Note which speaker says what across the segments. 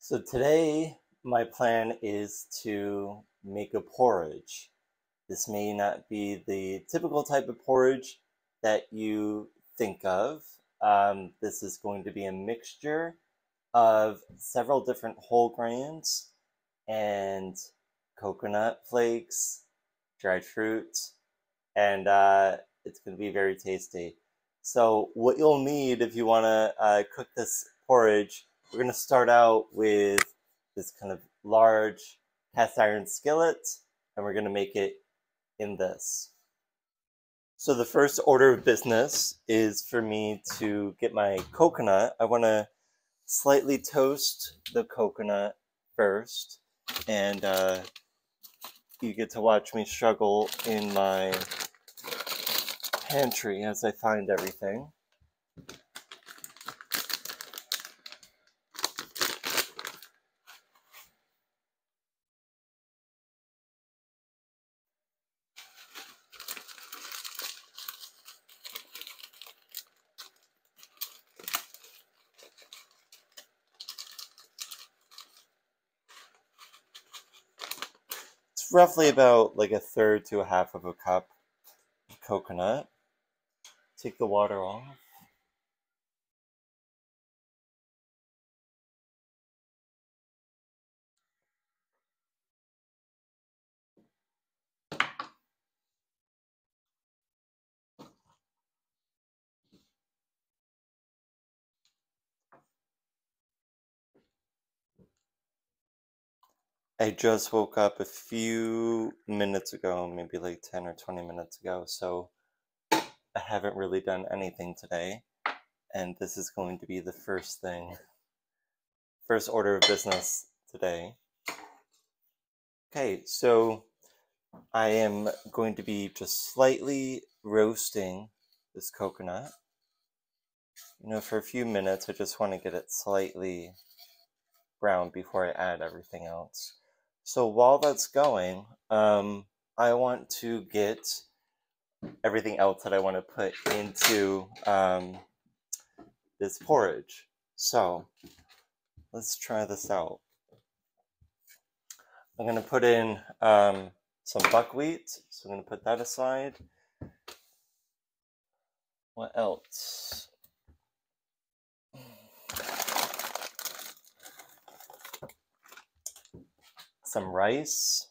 Speaker 1: So today my plan is to make a porridge. This may not be the typical type of porridge that you think of. This is going to be a mixture of several different whole grains and coconut flakes, dried fruit, and it's going to be very tasty. So what you'll need if you want to cook this porridge, we're going to start out with this kind of large cast iron skillet, and we're going to make it in this. So the first order of business is for me to get my coconut. I want to slightly toast the coconut first, and you get to watch me struggle in my pantry as I find everything. It's roughly about like a third to a half of a cup of coconut. Take the water off. I just woke up a few minutes ago, maybe like 10 or 20 minutes ago, so I haven't really done anything today. And this is going to be the first order of business today. Okay, so I am going to be just slightly roasting this coconut. For a few minutes, I just want to get it slightly brown before I add everything else. So while that's going, I want to get everything else that I want to put into this porridge. So let's try this out. I'm going to put in some buckwheat, so I'm going to put that aside. What else? Some rice.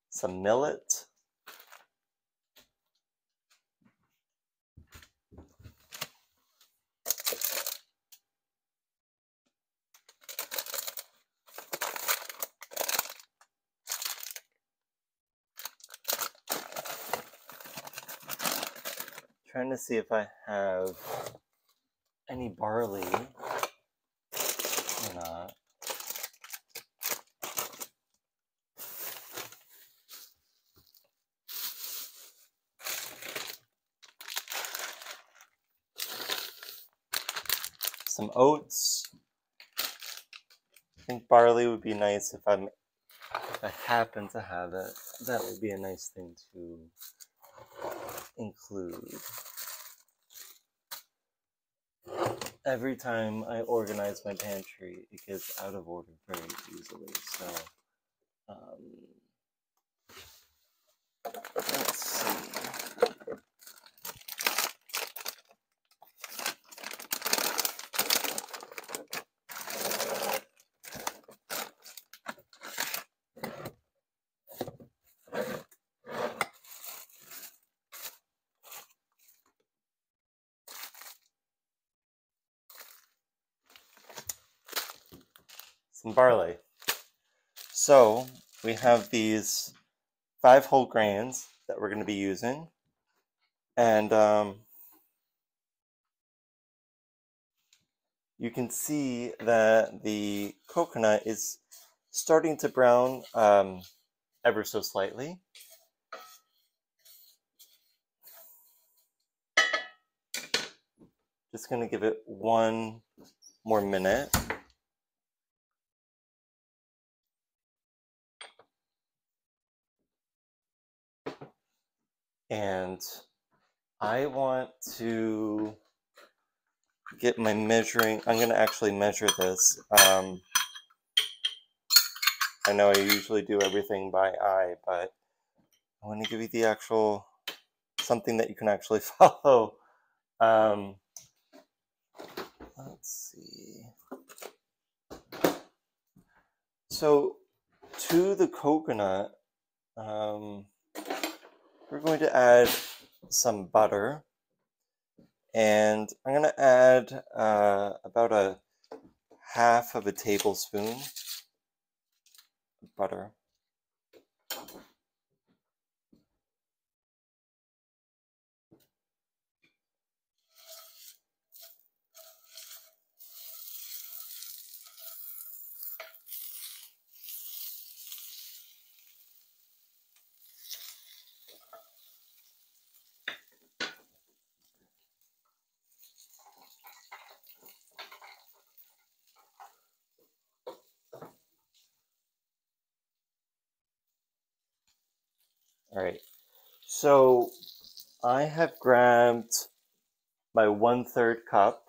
Speaker 1: Some millet. Trying to see if I have any barley or not. Some oats. I think barley would be nice if I happen to have it. That would be a nice thing to include. Every time I organize my pantry, it gets out of order very easily. So, let's see. Some barley. So we have these 5 whole grains that we're going to be using, and you can see that the coconut is starting to brown ever so slightly. Just going to give it one more minute. And I want to get my measuring. I'm going to actually measure this. I know I usually do everything by eye, but I want to give you the actual, something that you can actually follow. Let's see. So to the coconut, we're going to add some butter. And I'm going to add about a half of a tablespoon of butter. All right, so I have grabbed my 1/3 cup,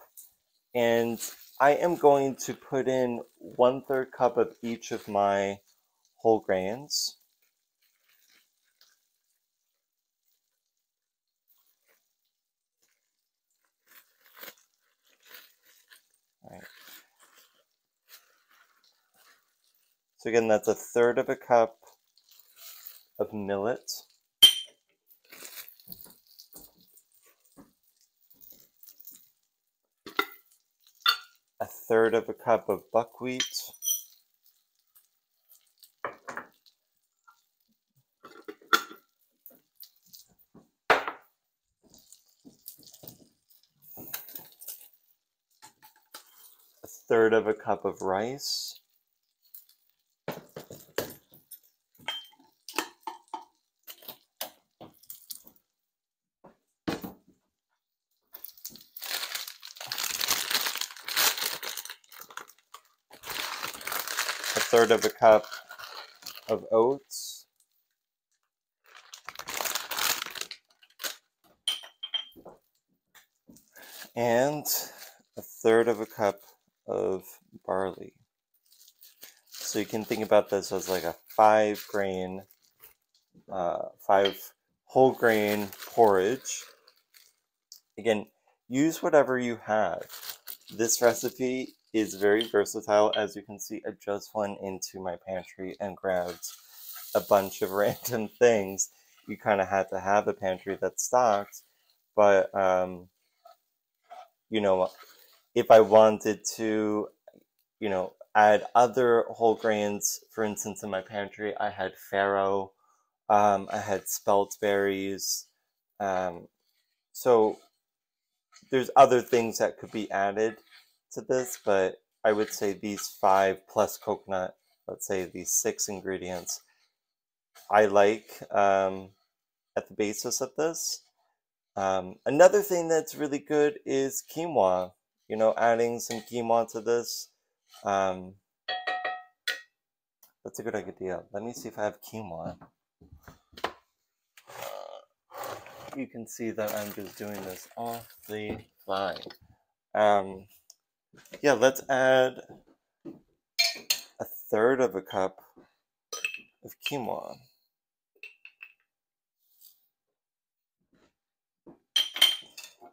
Speaker 1: and I am going to put in 1/3 cup of each of my whole grains. All right. So again, that's 1/3 of a cup of millet. 1/3 of a cup of buckwheat. 1/3 of a cup of rice. 1/3 of a cup of oats. And 1/3 of a cup of barley. So you can think about this as like a 5 whole grain porridge. Again, use whatever you have. This recipe is very versatile. As you can see, I just went into my pantry and grabbed a bunch of random things. You kind of had to have a pantry that's stocked, but you know, if I wanted to, add other whole grains, for instance, in my pantry, I had farro, I had spelt berries. So there's other things that could be added to this, but I would say these 5 plus coconut, let's say these 6 ingredients, I like at the basis of this. Another thing that's really good is quinoa. Adding some quinoa to this. That's a good idea. Let me see if I have quinoa. You can see that I'm just doing this off the fly. Yeah, let's add 1/3 of a cup of quinoa.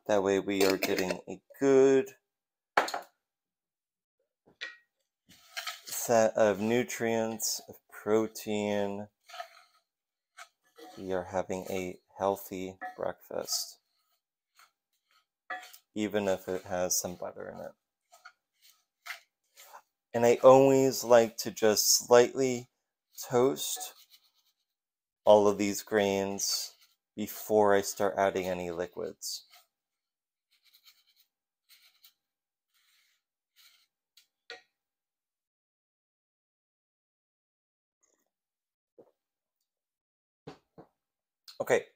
Speaker 1: That way we are getting a good set of nutrients, of protein. We are having a healthy breakfast, even if it has some butter in it. And I always like to just slightly toast all of these grains before I start adding any liquids. Okay,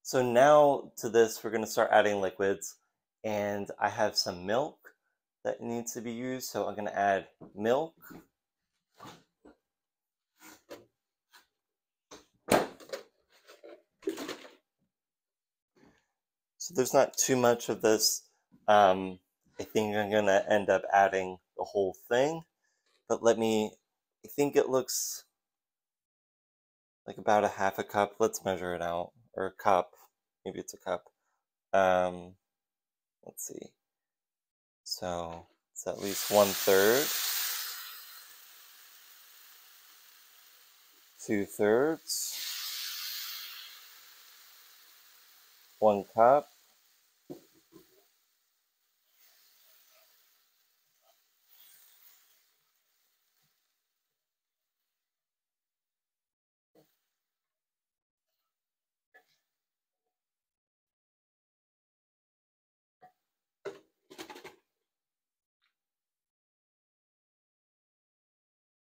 Speaker 1: so now to this, we're going to start adding liquids. And I have some milk, that needs to be used. So I'm going to add milk. So there's not too much of this. I think I'm going to end up adding the whole thing. But I think it looks like about a half a cup. Let's measure it out. Or a cup. Maybe it's a cup. Let's see. So it's at least 1/3. 2/3. 1 cup.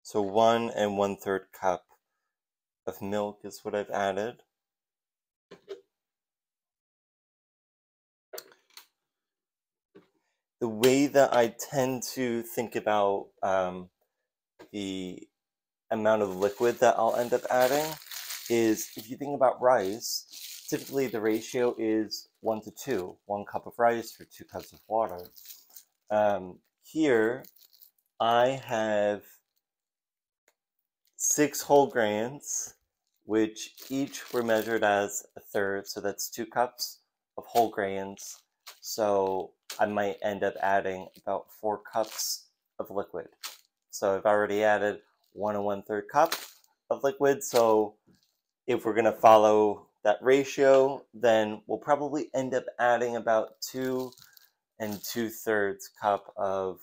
Speaker 1: So 1 1/3 cup of milk is what I've added. The way that I tend to think about the amount of liquid that I'll end up adding is, if you think about rice, typically the ratio is 1 to 2, 1 cup of rice for 2 cups of water. Here, I have 6 whole grains, which each were measured as 1/3, so that's 2 cups of whole grains. So I might end up adding about 4 cups of liquid. So I've already added 1 1/3 cup of liquid. So if we're going to follow that ratio, then we'll probably end up adding about 2 2/3 cup of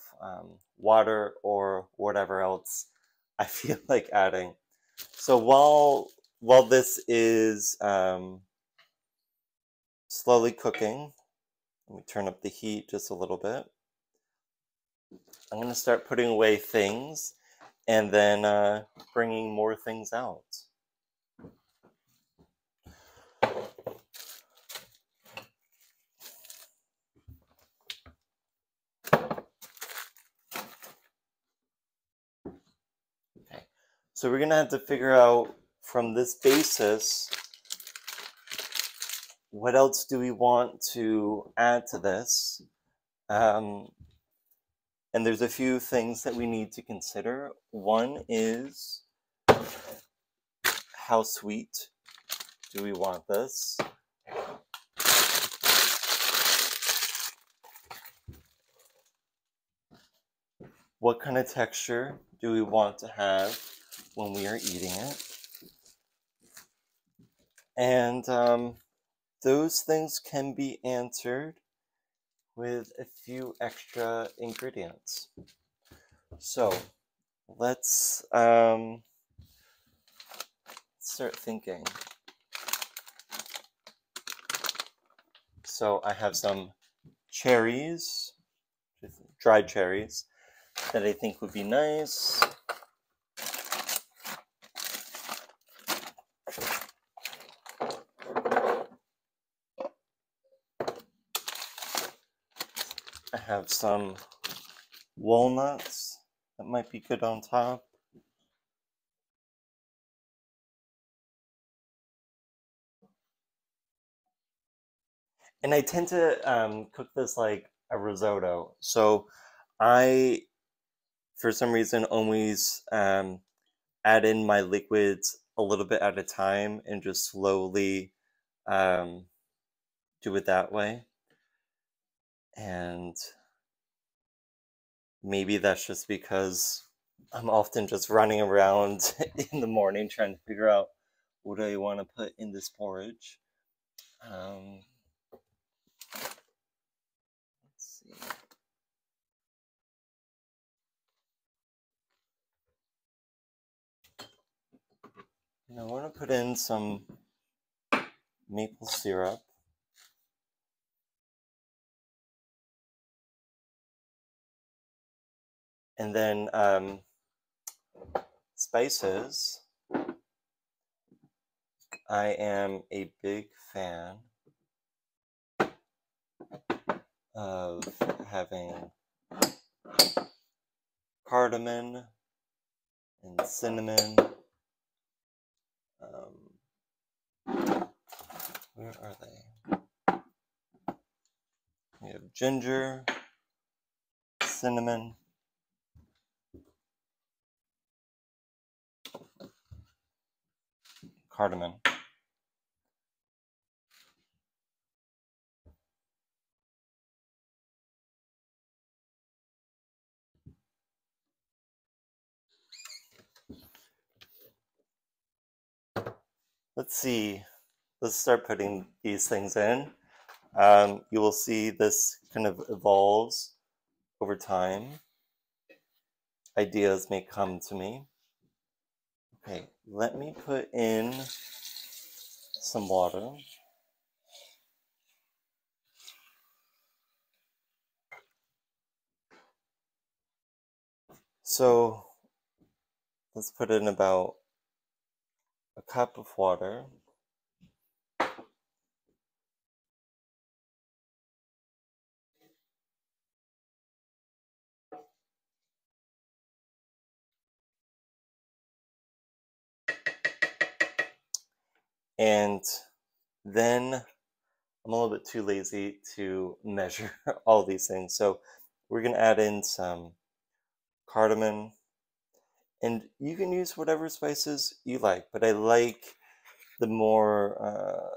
Speaker 1: water or whatever else I feel like adding. So while this is slowly cooking, let me turn up the heat just a little bit. I'm going to start putting away things and then bringing more things out. Okay, so we're going to have to figure out from this basis, what else do we want to add to this? And there's a few things that we need to consider. One is, how sweet do we want this? What kind of texture do we want to have when we are eating it? And those things can be answered with a few extra ingredients. So let's start thinking. So I have some cherries, dried cherries, that I think would be nice. I have some walnuts that might be good on top. And I tend to cook this like a risotto. So I, for some reason, always add in my liquids a little bit at a time and just slowly do it that way. And maybe that's just because I'm often just running around in the morning trying to figure out what do I want to put in this porridge. Let's see. And I want to put in some maple syrup. And then spices. I am a big fan of having cardamom and cinnamon. Where are they? We have ginger, cinnamon, cardamom. Let's see. Let's start putting these things in. You will see this kind of evolves over time. Ideas may come to me. Okay, let me put in some water. So let's put in about a cup of water. And then I'm a little bit too lazy to measure all these things. So we're going to add in some cardamom. And you can use whatever spices you like, but I like the more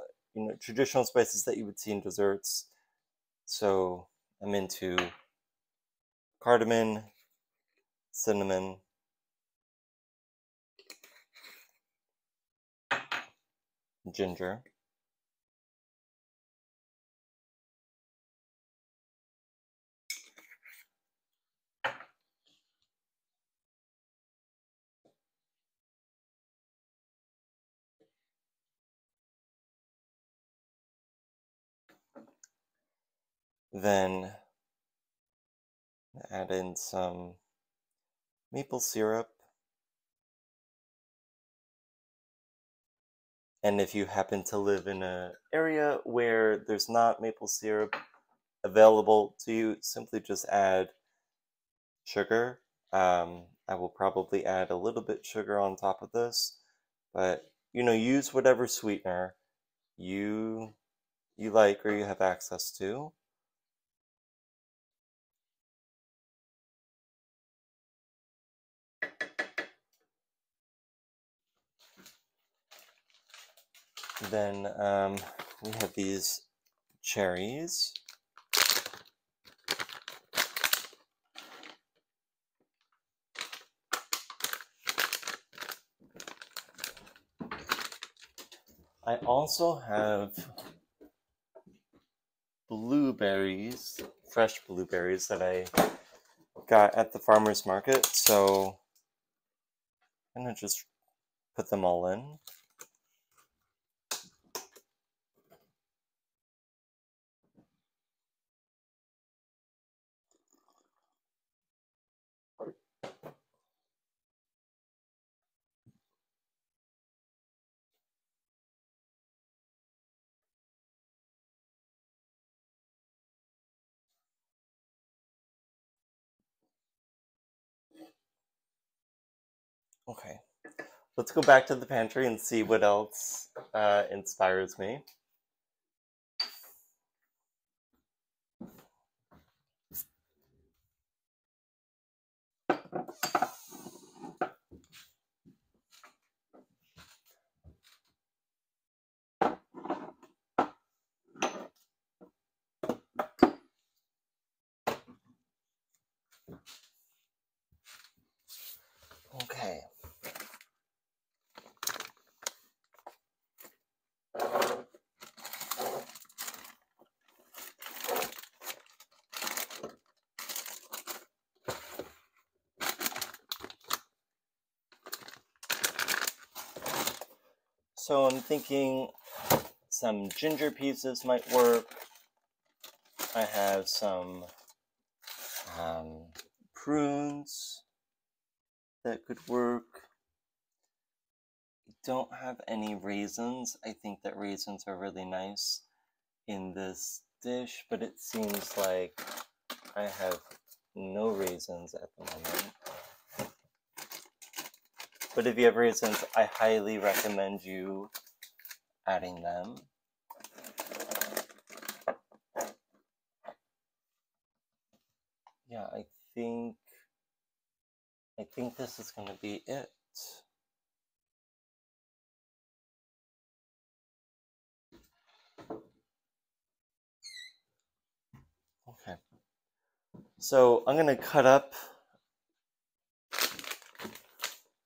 Speaker 1: traditional spices that you would see in desserts. So I'm into cardamom, cinnamon, ginger. Then add in some maple syrup. And if you happen to live in an area where there's not maple syrup available to you, simply just add sugar. I will probably add a little bit sugar on top of this, but use whatever sweetener you like or you have access to. Then we have these cherries. I also have blueberries, fresh blueberries that I got at the farmer's market, so I'm gonna just put them all in. Okay, let's go back to the pantry and see what else inspires me. Okay. So I'm thinking some ginger pieces might work. I have some prunes that could work. I don't have any raisins. I think that raisins are really nice in this dish, but it seems like I have no raisins at the moment. But if you have raisins, I highly recommend you adding them. Yeah, I think this is going to be it. Okay. So I'm going to cut up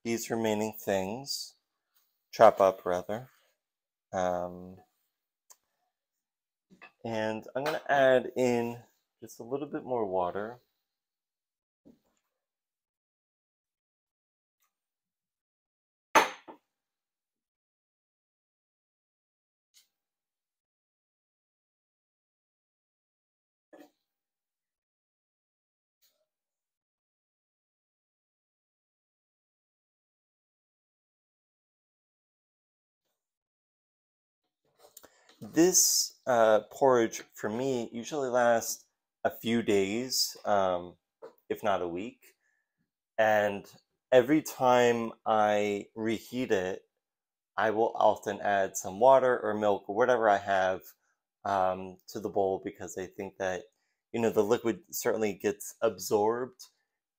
Speaker 1: these remaining things, chop up rather. And I'm going to add in just a little bit more water. This porridge for me usually lasts a few days, if not a week. And every time I reheat it, I will often add some water or milk or whatever I have to the bowl because I think that, the liquid certainly gets absorbed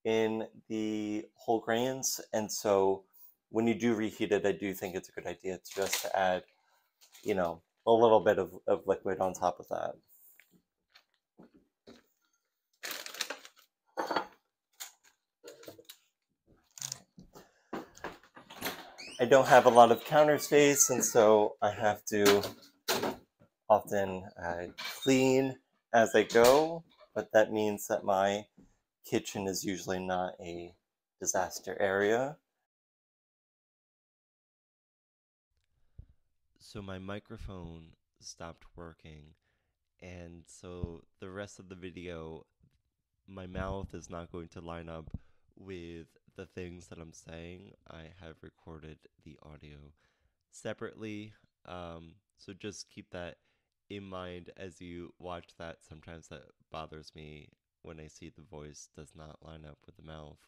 Speaker 1: in the whole grains. And so when you do reheat it, I do think it's a good idea just to add, a little bit of liquid on top of that. I don't have a lot of counter space, and so I have to often clean as I go, but that means that my kitchen is usually not a disaster area.
Speaker 2: So my microphone stopped working, and so the rest of the video, my mouth is not going to line up with the things that I'm saying. I have recorded the audio separately, so just keep that in mind as you watch that. Sometimes that bothers me when I see the voice does not line up with the mouth,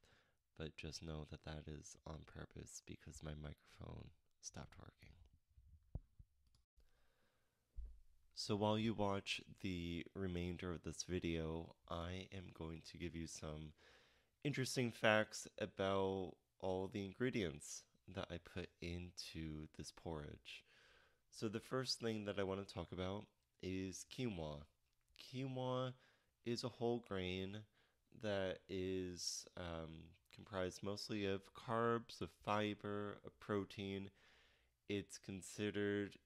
Speaker 2: but just know that that is on purpose because my microphone stopped working. So while you watch the remainder of this video, I am going to give you some interesting facts about all the ingredients that I put into this porridge. So the first thing that I want to talk about is quinoa. Quinoa is a whole grain that is comprised mostly of carbs, of fiber, of protein. It's considered,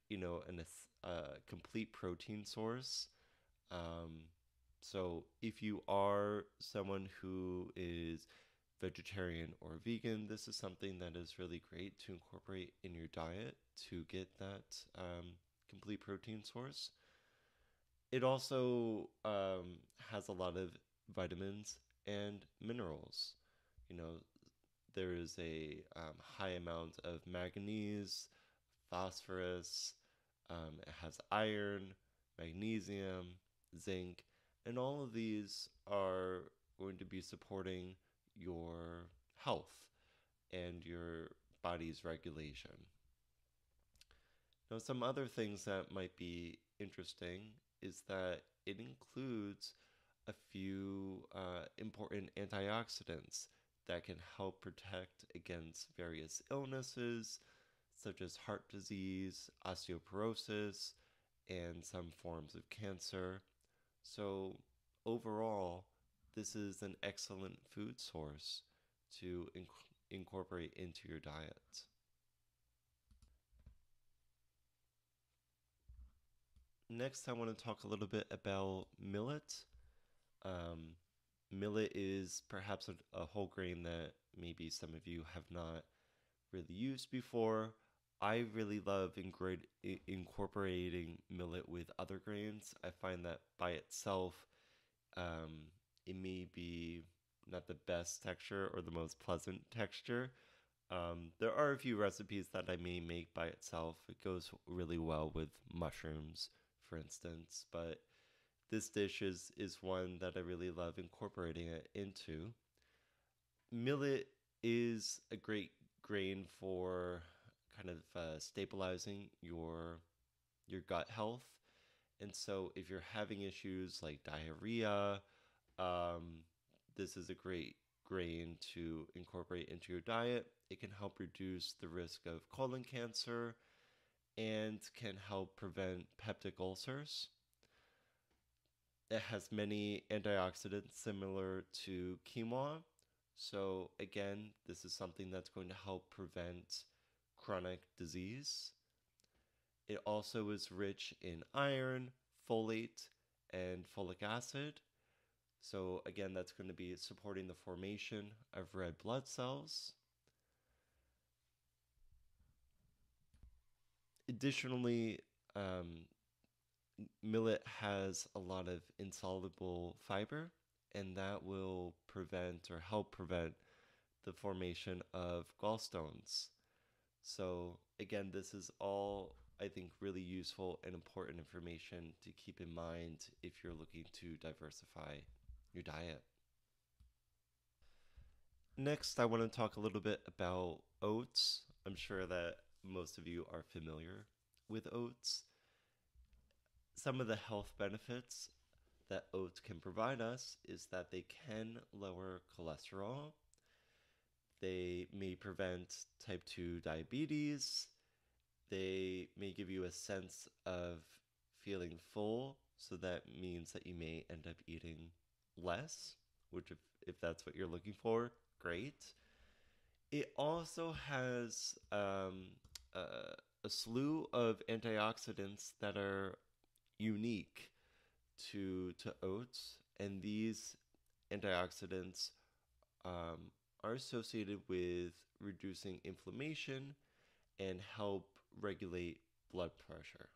Speaker 2: a complete protein source. Um, so if you are someone who is vegetarian or vegan, this is something that is really great to incorporate in your diet to get that complete protein source. It also has a lot of vitamins and minerals. You know, there is a high amount of manganese, phosphorus, it has iron, magnesium, zinc, and all of these are going to be supporting your health and your body's regulation. Now, some other things that might be interesting is that it includes a few important antioxidants that can help protect against various illnesses such as heart disease, osteoporosis, and some forms of cancer. So, overall, this is an excellent food source to incorporate into your diet. Next, I want to talk a little bit about millet. Um, Millet is perhaps a whole grain that maybe some of you have not really used before. I really love incorporating millet with other grains. I find that by itself, um, it may be not the best texture or the most pleasant texture. There are a few recipes that I may make by itself. It goes really well with mushrooms, for instance, but this dish is one that I really love incorporating it into. Millet is a great grain for kind of stabilizing your gut health. And so if you're having issues like diarrhea, um, this is a great grain to incorporate into your diet. It can help reduce the risk of colon cancer and can help prevent peptic ulcers. It has many antioxidants similar to quinoa. So, again, this is something that's going to help prevent chronic disease. It also is rich in iron, folate, and folic acid. So, again, that's going to be supporting the formation of red blood cells. Additionally, millet has a lot of insoluble fiber, and that will prevent or help prevent the formation of gallstones. So, again, this is all, I think, really useful and important information to keep in mind if you're looking to diversify your diet. Next, I want to talk a little bit about oats. I'm sure that most of you are familiar with oats. Some of the health benefits that oats can provide us is that they can lower cholesterol. They may prevent type 2 diabetes. They may give you a sense of feeling full, so that means that you may end up eating less, which, if that's what you're looking for, great. It also has a slew of antioxidants that are unique to oats, and these antioxidants are associated with reducing inflammation and help regulate blood pressure.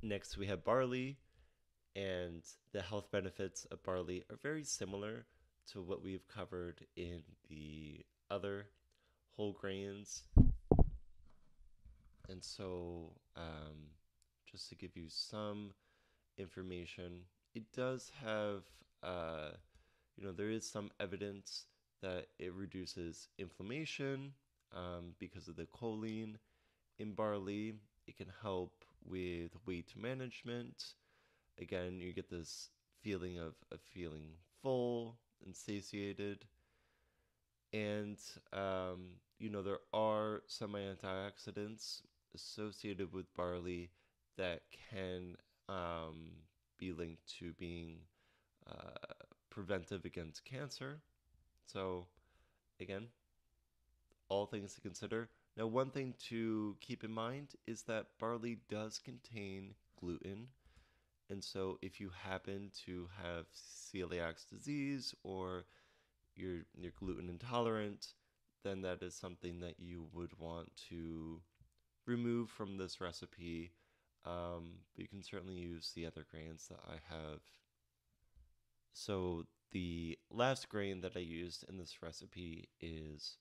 Speaker 2: Next, we have barley, and the health benefits of barley are very similar to what we've covered in the other whole grains. And so, just to give you some information, it does have, there is some evidence that it reduces inflammation because of the choline in barley. It can help with weight management. Again, you get this feeling of feeling full and satiated. And, there are some antioxidants associated with barley that can be linked to being uh, preventive against cancer. So, again, all things to consider. Now, one thing to keep in mind is that barley does contain gluten. And so, if you happen to have celiac disease or you're gluten intolerant, then that is something that you would want to remove from this recipe. But you can certainly use the other grains that I have. So the last grain that I used in this recipe is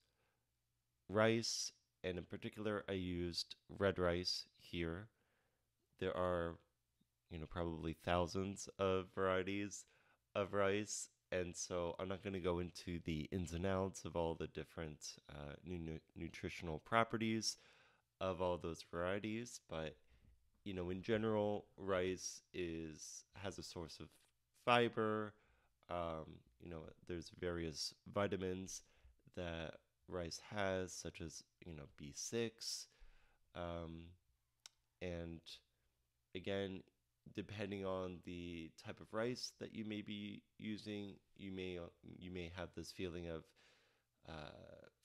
Speaker 2: rice, and in particular, I used red rice here. There are, probably thousands of varieties of rice, and so I'm not going to go into the ins and outs of all the different nutritional properties of all those varieties, but in general, rice has a source of fiber. There's various vitamins that rice has, such as B6, and again, depending on the type of rice that you may be using, you may have this feeling of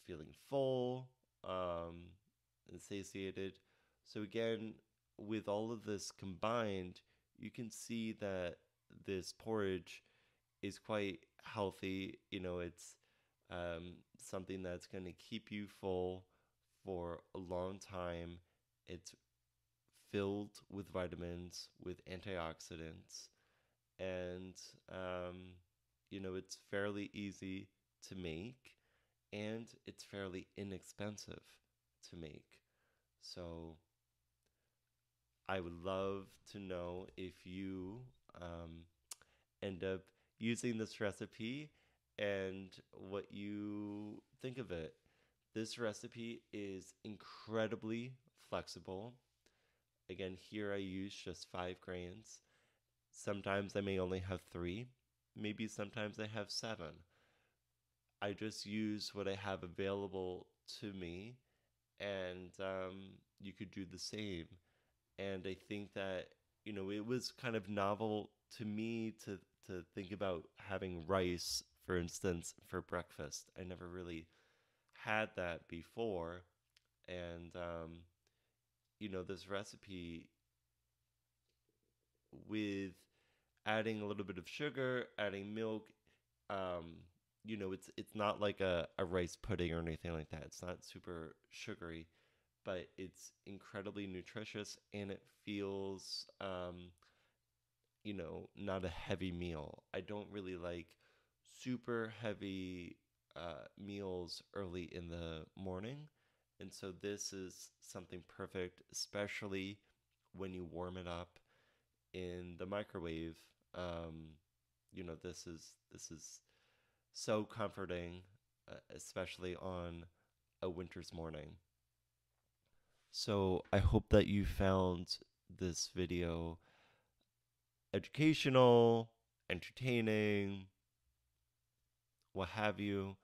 Speaker 2: feeling full and satiated. So again, with all of this combined, you can see that this porridge is quite healthy. It's something that's going to keep you full for a long time. It's filled with vitamins, with antioxidants, and it's fairly easy to make, and it's fairly inexpensive to make. So I would love to know if you end up using this recipe and what you think of it. This recipe is incredibly flexible. Again, here I use just 5 grains. Sometimes I may only have 3, maybe sometimes I have 7. I just use what I have available to me, and you could do the same. And I think that, it was kind of novel to me to think about having rice, for instance, for breakfast. I never really had that before. And, this recipe with adding a little bit of sugar, adding milk, um, it's not like a rice pudding or anything like that. It's not super sugary, but it's incredibly nutritious and it feels, not a heavy meal. I don't really like super heavy meals early in the morning. And so this is something perfect, especially when you warm it up in the microwave. Um, this is so comforting, especially on a winter's morning. So I hope that you found this video educational, entertaining, what have you.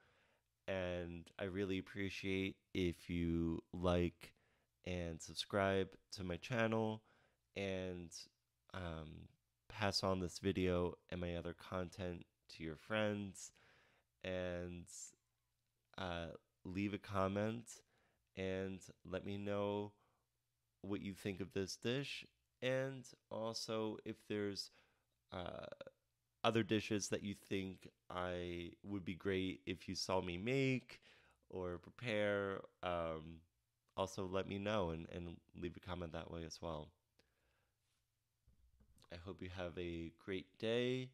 Speaker 2: And I really appreciate if you like and subscribe to my channel and um, pass on this video and my other content to your friends and uh, leave a comment and let me know what you think of this dish, and also if there's uh, other dishes that you think I would be great if you saw me make or prepare. Also, let me know and leave a comment that way as well. I hope you have a great day,